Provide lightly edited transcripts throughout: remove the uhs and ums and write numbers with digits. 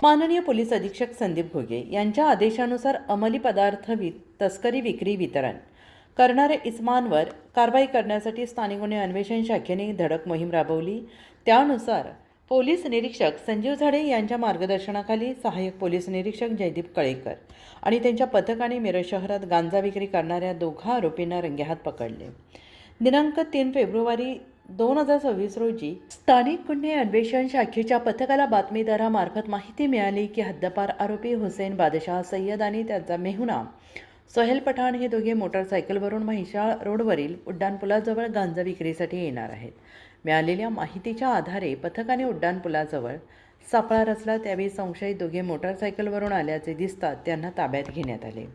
माननीय पोलीस अधीक्षक संदीप घोगे यांच्या आदेशानुसार अंमली पदार्थ तस्करी विक्री वितरण करणाऱ्या इस्मांवर कारवाई करण्यासाठी स्थानिक गुन्हे अन्वेषण शाखेने धडक मोहीम राबवली। त्यानुसार पोलीस निरीक्षक संजीव झाडे यांच्या मार्गदर्शनाखाली सहाय्यक पोलीस निरीक्षक जयदीप कळेकर आणि त्यांच्या पथकाने मिरज शहरात गांजा विक्री करणाऱ्या दोघा आरोपींना रंगेहात पकडले। दिनांक 3 फेब्रुवारी 2026 रोजी स्थानिक गुन्हे अन्वेषण शाखेच्या पथकाला बातमीदारामार्फत माहिती मिळाली की हद्दपार आरोपी हुसेन बादशाह सय्यद आणि त्याचा मेहुणा सोहेल पठाण हे दोघे मोटारसायकलवरून म्हैसाळ रोडवरील उड्डाणपुलाजवळ गांजा विक्रीसाठी येणार आहेत। मिळालेल्या माहितीच्या आधारे पथकाने उड्डाणपुलाजवळ सापळा रचला। त्यावेळी संशयित दोघे मोटारसायकलवरून आल्याचे दिसतात त्यांना ताब्यात घेण्यात आले।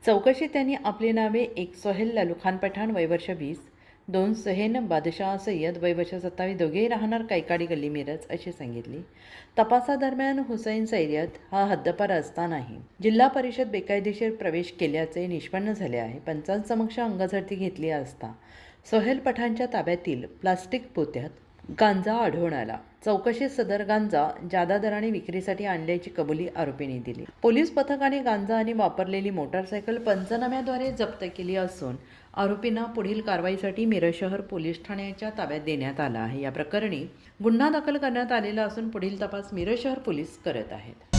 चौकशीत त्यांनी आपली नावे एक सोहेल ललूखान पठाण वय वर्ष 20, 2 सुहेन बादशाह सय्यद वय वर्ष 27 दोघेही राहणार कैकाडी गल्ली मिरज अशी सांगितली। तपासादरम्यान हुसेन सय्यद हा हद्दपार असतानाही जिल्हा परिषद बेकायदेशीर प्रवेश केल्याचे निष्पन्न झाले आहे। पंचांसमक्ष अंगझडती घेतली असता सोहेल पठाणच्या ताब्यातील प्लास्टिक पोत्यात गांजा आढळून आला। चौकशीत सदर गांजा जादा दराने विक्रीसाठी आणल्याची कबुली आरोपींनी दिली। पोलीस पथकाने गांजा आणि वापरलेली मोटारसायकल पंचनाम्याद्वारे जप्त केली असून आरोपींना पुढील कारवाईसाठी मिरज शहर पोलीस ठाण्याच्या ताब्यात देण्यात आला आहे। या प्रकरणी गुन्हा दाखल करण्यात आलेला असून पुढील तपास मिरज शहर पोलीस करत आहेत।